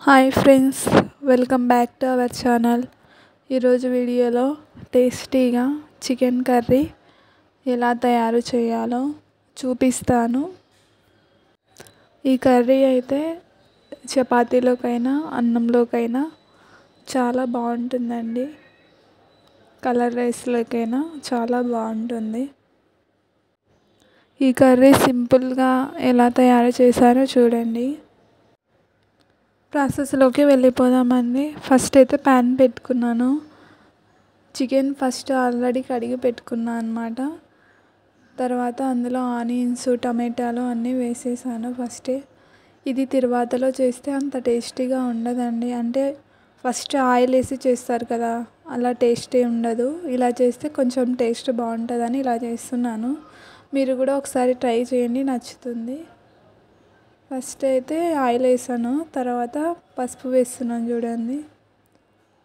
Hi friends, welcome back to our channel. ఈరోజు వీడియోలో టేస్టీగా చికెన్ కర్రీ ఎలా తయారు చేయాలో చూపిస్తాను. ఈ కర్రీ అయితే చపాతీలోకైనా అన్నంలోకైనా చాలా బాగుంటుందండి. కలర్ రైస్లోకైనా చాలా బాగుంటుంది. ఈ కర్రీ సింపుల్గా ఎలా తయారు చేశారో చూడండి. ప్రాసెస్లోకి వెళ్ళిపోదామండి. ఫస్ట్ అయితే ప్యాన్ పెట్టుకున్నాను. చికెన్ ఫస్ట్ ఆల్రెడీ కడిగి పెట్టుకున్నాను అన్నమాట. తర్వాత అందులో ఆనియన్స్, టమాటాలు అన్నీ వేసేసాను ఫస్టే. ఇది తిరువాతలో చేస్తే అంత టేస్టీగా ఉండదండి. అంటే ఫస్ట్ ఆయిల్ వేసి చేస్తారు కదా, అలా టేస్టీ ఉండదు. ఇలా చేస్తే కొంచెం టేస్ట్ బాగుంటుందని ఇలా చేస్తున్నాను. మీరు కూడా ఒకసారి ట్రై చేయండి, నచ్చుతుంది. ఫస్ట్ అయితే ఆయిల్ వేసాను, తర్వాత పసుపు వేస్తున్నాను చూడండి.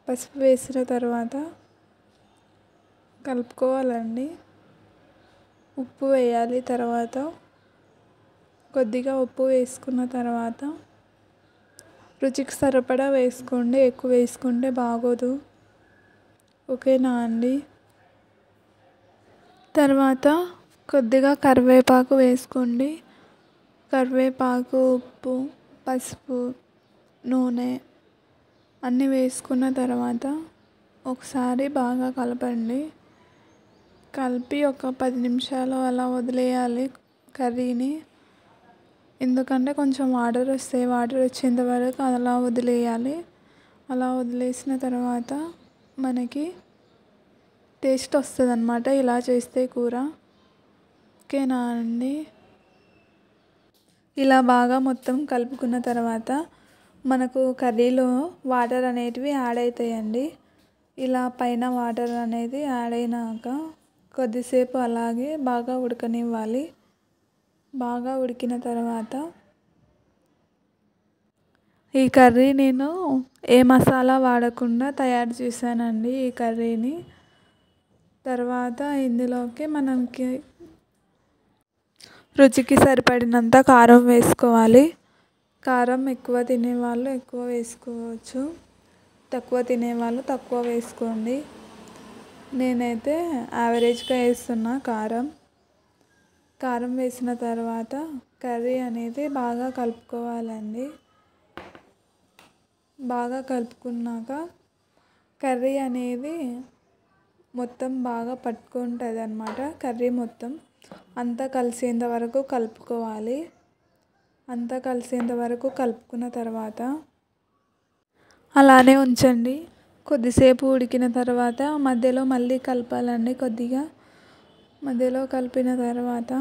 పసుపు వేసిన తర్వాత కలుపుకోవాలండి. ఉప్పు వేయాలి. తర్వాత కొద్దిగా ఉప్పు వేసుకున్న తర్వాత రుచికి సరిపడా వేసుకోండి, ఎక్కువ వేసుకుంటే బాగోదు. ఓకేనా అండి. తర్వాత కొద్దిగా కరివేపాకు వేసుకోండి. కరివేపాకు, ఉప్పు, పసుపు, నూనె అన్నీ వేసుకున్న తర్వాత ఒకసారి బాగా కలపండి. కలిపి ఒక 10 నిమిషాలు అలా వదిలేయాలి కర్రీని. ఎందుకంటే కొంచెం వాటర్ వస్తాయి, వాటర్ వచ్చేంత వరకు అలా వదిలేయాలి. అలా వదిలేసిన తర్వాత మనకి టేస్ట్ వస్తుంది అన్నమాట ఇలా చేస్తే కూర. ఓకేనా అండి. ఇలా బాగా మొత్తం కలుపుకున్న తర్వాత మనకు కర్రీలో వాటర్ అనేటివి యాడ్ అవుతాయండి. ఇలా పైన వాటర్ అనేది యాడ్ అయినాక కొద్దిసేపు అలాగే బాగా ఉడకనివ్వాలి. బాగా ఉడికిన తర్వాత ఈ కర్రీ నేను ఏ మసాలా వాడకుండా తయారు చేశానండి ఈ కర్రీని. తర్వాత ఇందులోకి మనకి రుచికి సరిపడినంత కారం వేసుకోవాలి. కారం ఎక్కువ తినేవాళ్ళు ఎక్కువ వేసుకోవచ్చు, తక్కువ తినేవాళ్ళు తక్కువ వేసుకోండి. నేనైతే యావరేజ్గా వేస్తున్నా కారం. కారం వేసిన తర్వాత కర్రీ అనేది బాగా కలుపుకోవాలండి. బాగా కలుపుకున్నాక కర్రీ అనేది మొత్తం బాగా పట్టుకుంటుంది అన్నమాట. కర్రీ మొత్తం అంతా కలిసేంత వరకు కలుపుకోవాలి. అంతా కలిసేంత వరకు కలుపుకున్న తర్వాత అలానే ఉంచండి. కొద్దిసేపు ఉడికిన తర్వాత మధ్యలో మళ్ళీ కలపాలండి. కొద్దిగా మధ్యలో కలిపిన తర్వాత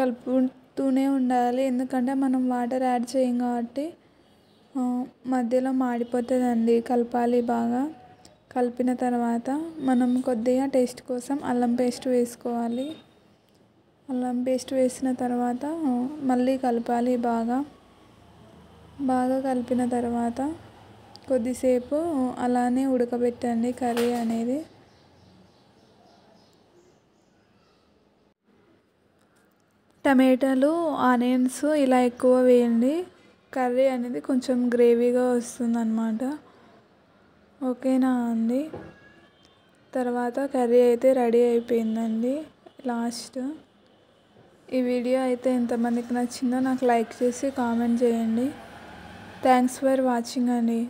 కలుపుతూనే ఉండాలి. ఎందుకంటే మనం వాటర్ యాడ్ చేయం కాబట్టి మధ్యలో మాడిపోతుందండి. కలపాలి బాగా. కలిపిన తర్వాత మనం కొద్దిగా టేస్ట్ కోసం అల్లం పేస్ట్ వేసుకోవాలి. అల్లం పేస్ట్ వేసిన తర్వాత మళ్ళీ కలపాలి బాగా. బాగా కలిపిన తర్వాత కొద్దిసేపు అలానే ఉడకబెట్టండి కర్రీ అనేది. టమాటాలు, ఆనియన్స్ ఇలా ఎక్కువ వేయండి. కర్రీ అనేది కొంచెం గ్రేవీగా వస్తుందన్నమాట. ఓకేనా అండి. తర్వాత కర్రీ అయితే రెడీ అయిపోయిందండి. లాస్ట్ ఈ వీడియో అయితే ఎంతమందికి నచ్చిందో నాకు లైక్ చేసి కామెంట్ చేయండి. థ్యాంక్స్ ఫర్ వాచింగ్ అండి.